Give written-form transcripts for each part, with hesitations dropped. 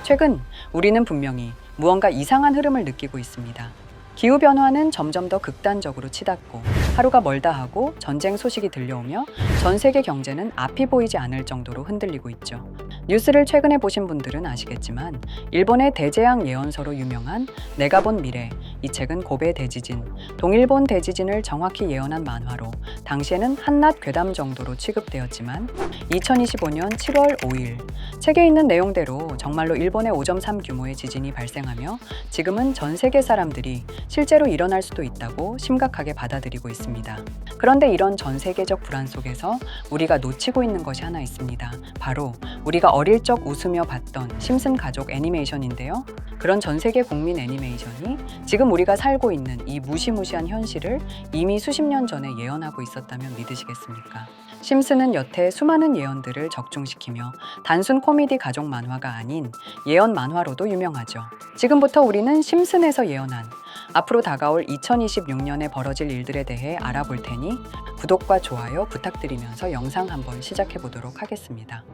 최근 우리는 분명히 무언가 이상한 흐름을 느끼고 있습니다. 기후변화는 점점 더 극단적으로 치닫고 하루가 멀다 하고 전쟁 소식이 들려오며 전 세계 경제는 앞이 보이지 않을 정도로 흔들리고 있죠. 뉴스를 최근에 보신 분들은 아시겠지만 일본의 대재앙 예언서로 유명한 내가 본 미래, 이 책은 고베 대지진, 동일본 대지진을 정확히 예언한 만화로 당시에는 한낱 괴담 정도로 취급되었지만 2025년 7월 5일 책에 있는 내용대로 정말로 일본의 5.3 규모의 지진이 발생하며 지금은 전 세계 사람들이 실제로 일어날 수도 있다고 심각하게 받아들이고 있습니다. 그런데 이런 전 세계적 불안 속에서 우리가 놓치고 있는 것이 하나 있습니다. 바로 우리가 어릴 적 웃으며 봤던 심슨 가족 애니메이션인데요. 그런 전 세계 국민 애니메이션이 지금 우리가 살고 있는 이 무시무시한 현실을 이미 수십 년 전에 예언하고 있었다면 믿으시겠습니까? 심슨은 여태 수많은 예언들을 적중시키며 단순 코미디 가족 만화가 아닌 예언 만화로도 유명하죠. 지금부터 우리는 심슨에서 예언한 앞으로 다가올 2026년에 벌어질 일들에 대해 알아볼 테니 구독과 좋아요 부탁드리면서 영상 한번 시작해 보도록 하겠습니다.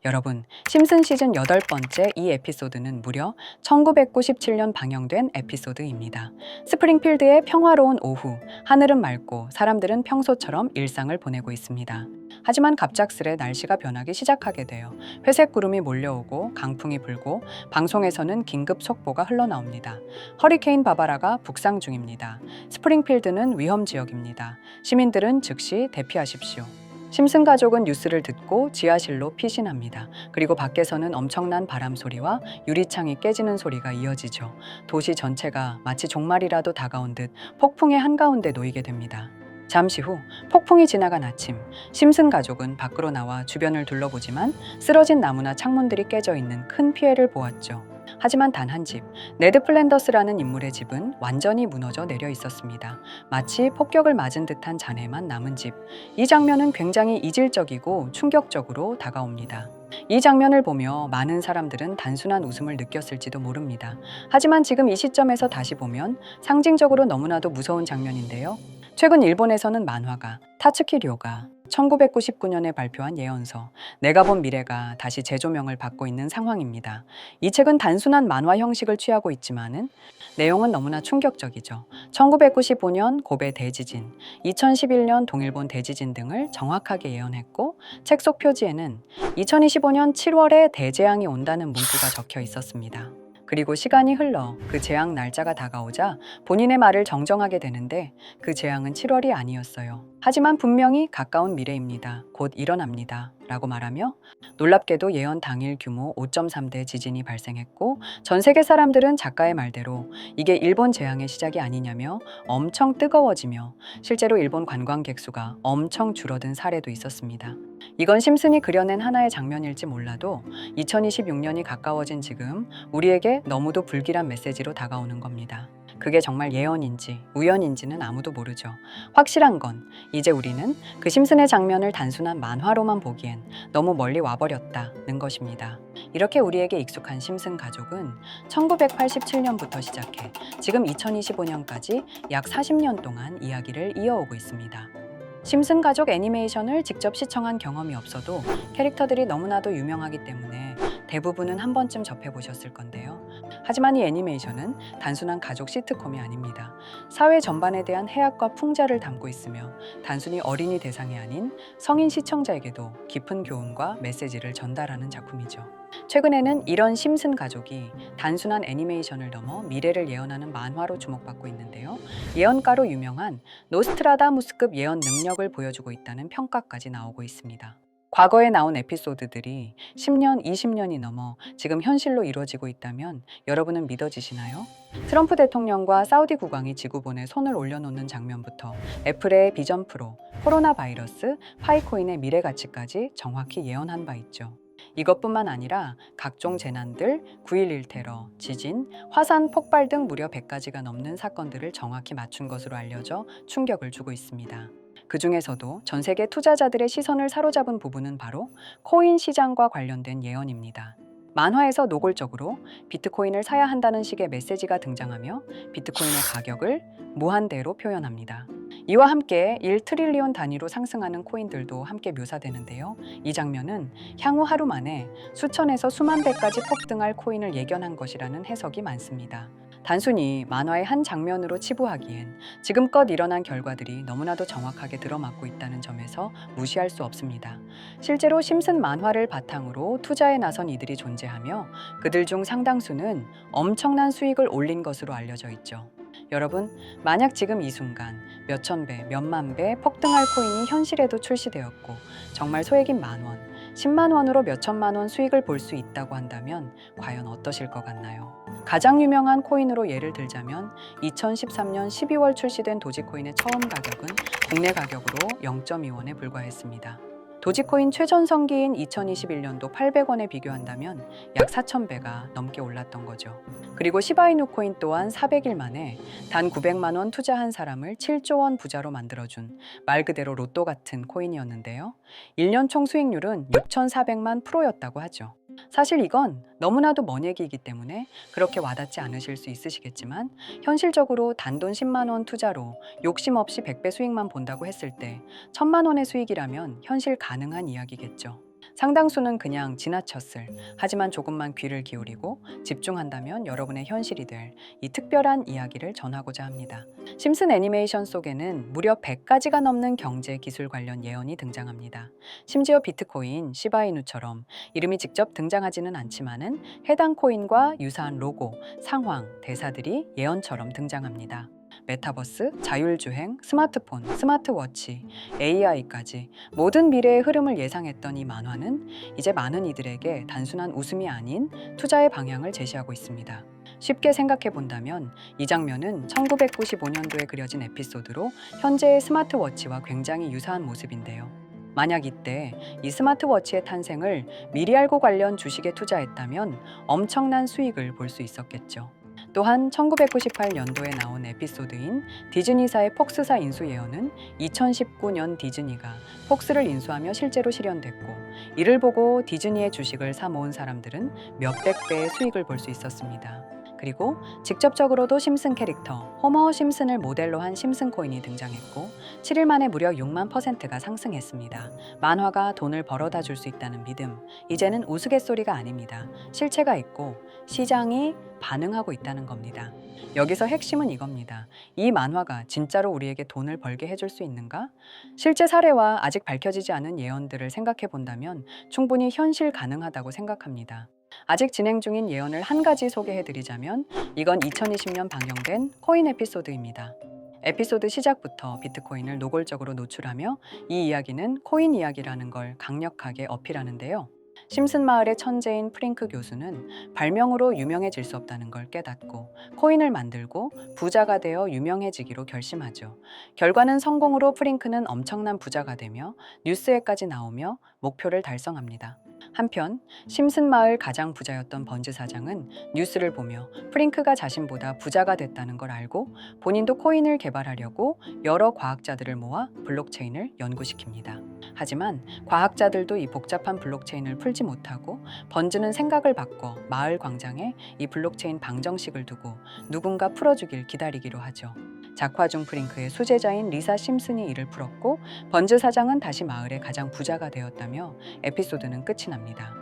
여러분, 심슨 시즌 8번째 이 에피소드는 무려 1997년 방영된 에피소드입니다. 스프링필드의 평화로운 오후, 하늘은 맑고 사람들은 평소처럼 일상을 보내고 있습니다. 하지만 갑작스레 날씨가 변하기 시작하게 돼요. 회색 구름이 몰려오고 강풍이 불고 방송에서는 긴급 속보가 흘러나옵니다. 허리케인 바바라가 북상 중입니다. 스프링필드는 위험 지역입니다. 시민들은 즉시 대피하십시오. 심슨 가족은 뉴스를 듣고 지하실로 피신합니다. 그리고 밖에서는 엄청난 바람 소리와 유리창이 깨지는 소리가 이어지죠. 도시 전체가 마치 종말이라도 다가온 듯 폭풍의 한가운데 놓이게 됩니다. 잠시 후 폭풍이 지나간 아침, 심슨 가족은 밖으로 나와 주변을 둘러보지만 쓰러진 나무나 창문들이 깨져 있는 큰 피해를 보았죠. 하지만 단 한 집, 네드 플랜더스라는 인물의 집은 완전히 무너져 내려 있었습니다. 마치 폭격을 맞은 듯한 잔해만 남은 집. 이 장면은 굉장히 이질적이고 충격적으로 다가옵니다. 이 장면을 보며 많은 사람들은 단순한 웃음을 느꼈을지도 모릅니다. 하지만 지금 이 시점에서 다시 보면 상징적으로 너무나도 무서운 장면인데요. 최근 일본에서는 만화가 타츠키 료가 1999년에 발표한 예언서 내가 본 미래가 다시 재조명을 받고 있는 상황입니다. 이 책은 단순한 만화 형식을 취하고 있지만은 내용은 너무나 충격적이죠. 1995년 고베 대지진, 2011년 동일본 대지진 등을 정확하게 예언했고 책 속 표지에는 2025년 7월에 대재앙이 온다는 문구가 적혀 있었습니다. 그리고 시간이 흘러 그 재앙 날짜가 다가오자 본인의 말을 정정하게 되는데 그 재앙은 7월이 아니었어요. 하지만 분명히 가까운 미래입니다. 곧 일어납니다. 라고 말하며 놀랍게도 예언 당일 규모 5.3대 지진이 발생했고 전 세계 사람들은 작가의 말대로 이게 일본 재앙의 시작이 아니냐며 엄청 뜨거워지며 실제로 일본 관광객 수가 엄청 줄어든 사례도 있었습니다. 이건 심슨이 그려낸 하나의 장면일지 몰라도 2026년이 가까워진 지금 우리에게 너무도 불길한 메시지로 다가오는 겁니다. 그게 정말 예언인지 우연인지는 아무도 모르죠. 확실한 건 이제 우리는 그 심슨의 장면을 단순한 만화로만 보기엔 너무 멀리 와버렸다는 것입니다. 이렇게 우리에게 익숙한 심슨 가족은 1987년부터 시작해 지금 2025년까지 약 40년 동안 이야기를 이어오고 있습니다. 심슨 가족 애니메이션을 직접 시청한 경험이 없어도 캐릭터들이 너무나도 유명하기 때문에 대부분은 한 번쯤 접해보셨을 건데요. 하지만 이 애니메이션은 단순한 가족 시트콤이 아닙니다. 사회 전반에 대한 해악과 풍자를 담고 있으며 단순히 어린이 대상이 아닌 성인 시청자에게도 깊은 교훈과 메시지를 전달하는 작품이죠. 최근에는 이런 심슨 가족이 단순한 애니메이션을 넘어 미래를 예언하는 만화로 주목받고 있는데요. 예언가로 유명한 노스트라다무스급 예언 능력을 보여주고 있다는 평가까지 나오고 있습니다. 과거에 나온 에피소드들이 10년, 20년이 넘어 지금 현실로 이루어지고 있다면 여러분은 믿어지시나요? 트럼프 대통령과 사우디 국왕이 지구본에 손을 올려놓는 장면부터 애플의 비전 프로, 코로나 바이러스, 파이코인의 미래 가치까지 정확히 예언한 바 있죠. 이것뿐만 아니라 각종 재난들, 9.11 테러, 지진, 화산 폭발 등 무려 100가지가 넘는 사건들을 정확히 맞춘 것으로 알려져 충격을 주고 있습니다. 그 중에서도 전 세계 투자자들의 시선을 사로잡은 부분은 바로 코인 시장과 관련된 예언입니다. 만화에서 노골적으로 비트코인을 사야 한다는 식의 메시지가 등장하며 비트코인의 가격을 무한대로 표현합니다. 이와 함께 1트릴리온 단위로 상승하는 코인들도 함께 묘사되는데요. 이 장면은 향후 하루 만에 수천에서 수만 배까지 폭등할 코인을 예견한 것이라는 해석이 많습니다. 단순히 만화의 한 장면으로 치부하기엔 지금껏 일어난 결과들이 너무나도 정확하게 들어맞고 있다는 점에서 무시할 수 없습니다. 실제로 심슨 만화를 바탕으로 투자에 나선 이들이 존재하며 그들 중 상당수는 엄청난 수익을 올린 것으로 알려져 있죠. 여러분, 만약 지금 이 순간 몇천 배, 몇만 배 폭등할 코인이 현실에도 출시되었고 정말 소액인 만 원, 10만 원으로 몇천만 원 수익을 볼 수 있다고 한다면 과연 어떠실 것 같나요? 가장 유명한 코인으로 예를 들자면 2013년 12월 출시된 도지코인의 처음 가격은 국내 가격으로 0.2원에 불과했습니다. 도지코인 최전성기인 2021년도 800원에 비교한다면 약 4,000배가 넘게 올랐던 거죠. 그리고 시바이누 코인 또한 400일 만에 단 900만 원 투자한 사람을 7조 원 부자로 만들어준 말 그대로 로또 같은 코인이었는데요. 1년 총 수익률은 6,400만 프로였다고 하죠. 사실 이건 너무나도 먼 얘기이기 때문에 그렇게 와닿지 않으실 수 있으시겠지만 현실적으로 단돈 10만 원 투자로 욕심 없이 100배 수익만 본다고 했을 때 1,000만 원의 수익이라면 현실 가능한 이야기겠죠. 상당수는 그냥 지나쳤을, 하지만 조금만 귀를 기울이고 집중한다면 여러분의 현실이 될 이 특별한 이야기를 전하고자 합니다. 심슨 애니메이션 속에는 무려 100가지가 넘는 경제 기술 관련 예언이 등장합니다. 심지어 비트코인, 시바이누처럼 이름이 직접 등장하지는 않지만은 해당 코인과 유사한 로고, 상황, 대사들이 예언처럼 등장합니다. 메타버스, 자율주행, 스마트폰, 스마트워치, AI까지 모든 미래의 흐름을 예상했던 이 만화는 이제 많은 이들에게 단순한 웃음이 아닌 투자의 방향을 제시하고 있습니다. 쉽게 생각해 본다면 이 장면은 1995년도에 그려진 에피소드로 현재의 스마트워치와 굉장히 유사한 모습인데요. 만약 이때 이 스마트워치의 탄생을 미리 알고 관련 주식에 투자했다면 엄청난 수익을 볼 수 있었겠죠. 또한 1998년도에 나온 에피소드인 디즈니사의 폭스사 인수 예언은 2019년 디즈니가 폭스를 인수하며 실제로 실현됐고, 이를 보고 디즈니의 주식을 사 모은 사람들은 몇백 배의 수익을 볼 수 있었습니다. 그리고 직접적으로도 심슨 캐릭터 호머 심슨을 모델로 한 심슨 코인이 등장했고 7일 만에 무려 6만 %가 상승했습니다. 만화가 돈을 벌어다 줄 수 있다는 믿음, 이제는 우스갯소리가 아닙니다. 실체가 있고 시장이 반응하고 있다는 겁니다. 여기서 핵심은 이겁니다. 이 만화가 진짜로 우리에게 돈을 벌게 해줄 수 있는가? 실제 사례와 아직 밝혀지지 않은 예언들을 생각해 본다면 충분히 현실 가능하다고 생각합니다. 아직 진행 중인 예언을 한 가지 소개해 드리자면 이건 2020년 방영된 코인 에피소드입니다. 에피소드 시작부터 비트코인을 노골적으로 노출하며 이 이야기는 코인 이야기라는 걸 강력하게 어필하는데요. 심슨 마을의 천재인 프링크 교수는 발명으로 유명해질 수 없다는 걸 깨닫고 코인을 만들고 부자가 되어 유명해지기로 결심하죠. 결과는 성공으로 프링크는 엄청난 부자가 되며 뉴스에까지 나오며 목표를 달성합니다. 한편 심슨 마을 가장 부자였던 번즈 사장은 뉴스를 보며 프링크가 자신보다 부자가 됐다는 걸 알고 본인도 코인을 개발하려고 여러 과학자들을 모아 블록체인을 연구시킵니다. 하지만 과학자들도 이 복잡한 블록체인을 풀지 못하고 번즈는 생각을 바꿔 마을 광장에 이 블록체인 방정식을 두고 누군가 풀어주길 기다리기로 하죠. 작화 중 프링크의 수제자인 리사 심슨이 이를 풀었고 번즈 사장은 다시 마을의 가장 부자가 되었다며 에피소드는 끝이 납니다.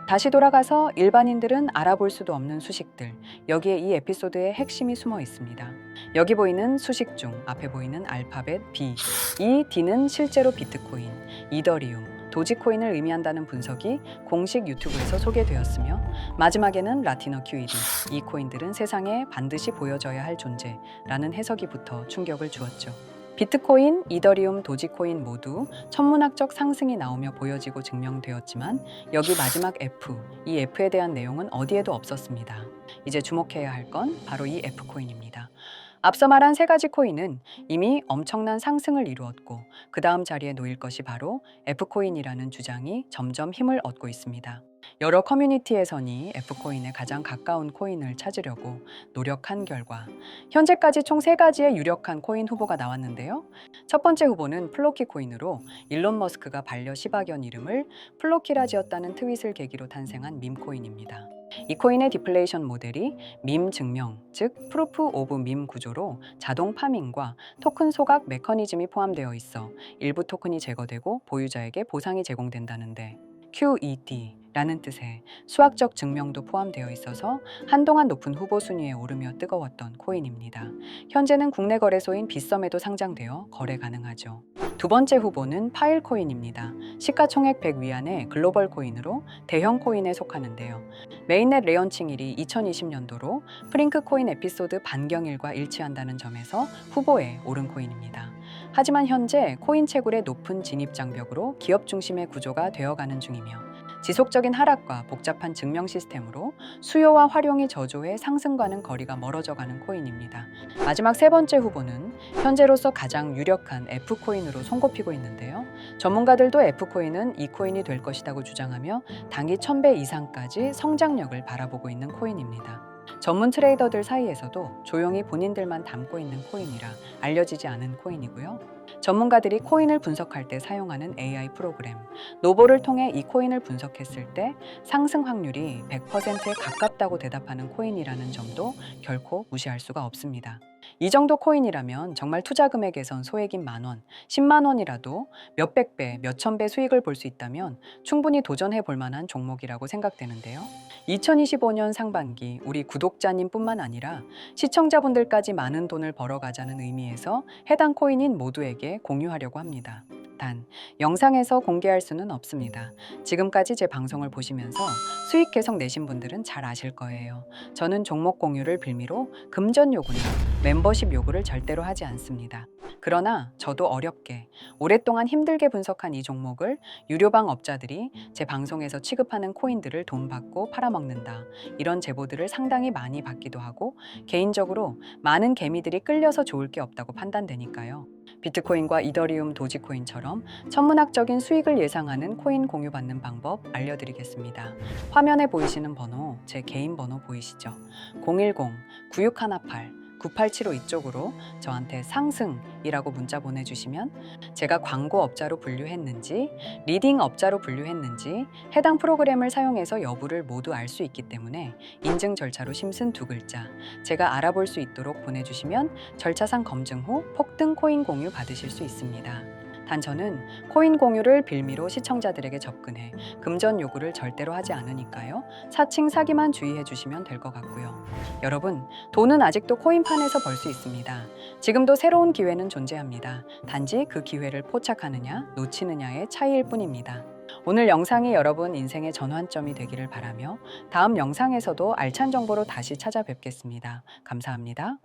다시 돌아가서 일반인들은 알아볼 수도 없는 수식들, 여기에 이 에피소드의 핵심이 숨어 있습니다. 여기 보이는 수식 중 앞에 보이는 알파벳 B, 이 D는 실제로 비트코인, 이더리움, 도지코인을 의미한다는 분석이 공식 유튜브에서 소개되었으며 마지막에는 라티너 QED, 이 코인들은 세상에 반드시 보여져야 할 존재라는 해석이 붙어 충격을 주었죠. 비트코인, 이더리움, 도지코인 모두 천문학적 상승이 나오며 보여지고 증명되었지만 여기 마지막 F, 이 F에 대한 내용은 어디에도 없었습니다. 이제 주목해야 할 건 바로 이 F코인입니다. 앞서 말한 세 가지 코인은 이미 엄청난 상승을 이루었고 그 다음 자리에 놓일 것이 바로 F코인이라는 주장이 점점 힘을 얻고 있습니다. 여러 커뮤니티에서는 F코인에 가장 가까운 코인을 찾으려고 노력한 결과 현재까지 총 3가지의 유력한 코인 후보가 나왔는데요. 첫 번째 후보는 플로키 코인으로 일론 머스크가 반려 시바견 이름을 플로키라 지었다는 트윗을 계기로 탄생한 밈코인입니다. 이 코인의 디플레이션 모델이 밈 증명, 즉 프루프 오브 밈 구조로 자동 파밍과 토큰 소각 메커니즘이 포함되어 있어 일부 토큰이 제거되고 보유자에게 보상이 제공된다는데 QED라는 뜻의 수학적 증명도 포함되어 있어서 한동안 높은 후보 순위에 오르며 뜨거웠던 코인입니다. 현재는 국내 거래소인 빗썸에도 상장되어 거래 가능하죠. 두 번째 후보는 파일코인입니다. 시가총액 100 위안의 글로벌 코인으로 대형 코인에 속하는데요. 메인넷 레언칭일이 2020년도로 프링크 코인 에피소드 반경일과 일치한다는 점에서 후보에 오른 코인입니다. 하지만 현재 코인 채굴의 높은 진입 장벽으로 기업 중심의 구조가 되어가는 중이며 지속적인 하락과 복잡한 증명 시스템으로 수요와 활용이 저조해 상승과는 거리가 멀어져가는 코인입니다. 마지막 세 번째 후보는 현재로서 가장 유력한 F코인으로 손꼽히고 있는데요. 전문가들도 F코인은 이 코인이 될 것이라고 주장하며 단기 1000배 이상까지 성장력을 바라보고 있는 코인입니다. 전문 트레이더들 사이에서도 조용히 본인들만 담고 있는 코인이라 알려지지 않은 코인이고요. 전문가들이 코인을 분석할 때 사용하는 AI 프로그램 노보를 통해 이 코인을 분석했을 때 상승 확률이 100%에 가깝다고 대답하는 코인이라는 점도 결코 무시할 수가 없습니다. 이 정도 코인이라면 정말 투자 금액에선 소액인 10,000원, 10만 원이라도 몇백 배, 몇천 배 수익을 볼 수 있다면 충분히 도전해 볼 만한 종목이라고 생각되는데요. 2025년 상반기 우리 구독자님뿐만 아니라 시청자분들까지 많은 돈을 벌어가자는 의미에서 해당 코인인 모두에게 공유하려고 합니다. 단, 영상에서 공개할 수는 없습니다. 지금까지 제 방송을 보시면서 수익 계속 내신 분들은 잘 아실 거예요. 저는 종목 공유를 빌미로 금전 요구나 멤버십 요구를 절대로 하지 않습니다. 그러나 저도 어렵게 오랫동안 힘들게 분석한 이 종목을 유료방 업자들이 제 방송에서 취급하는 코인들을 돈 받고 팔아먹는다. 이런 제보들을 상당히 많이 받기도 하고 개인적으로 많은 개미들이 끌려서 좋을 게 없다고 판단되니까요. 비트코인과 이더리움, 도지코인처럼 천문학적인 수익을 예상하는 코인 공유받는 방법 알려드리겠습니다. 화면에 보이시는 번호, 제 개인 번호 보이시죠? 010-9618-9875 이쪽으로 저한테 상승이라고 문자 보내주시면 제가 광고 업자로 분류했는지, 리딩 업자로 분류했는지 해당 프로그램을 사용해서 여부를 모두 알 수 있기 때문에 인증 절차로 심슨 두 글자 제가 알아볼 수 있도록 보내주시면 절차상 검증 후 폭등 코인 공유 받으실 수 있습니다. 단 저는 코인 공유를 빌미로 시청자들에게 접근해 금전 요구를 절대로 하지 않으니까요. 사칭 사기만 주의해 주시면 될 것 같고요. 여러분, 돈은 아직도 코인판에서 벌 수 있습니다. 지금도 새로운 기회는 존재합니다. 단지 그 기회를 포착하느냐, 놓치느냐의 차이일 뿐입니다. 오늘 영상이 여러분 인생의 전환점이 되기를 바라며 다음 영상에서도 알찬 정보로 다시 찾아뵙겠습니다. 감사합니다.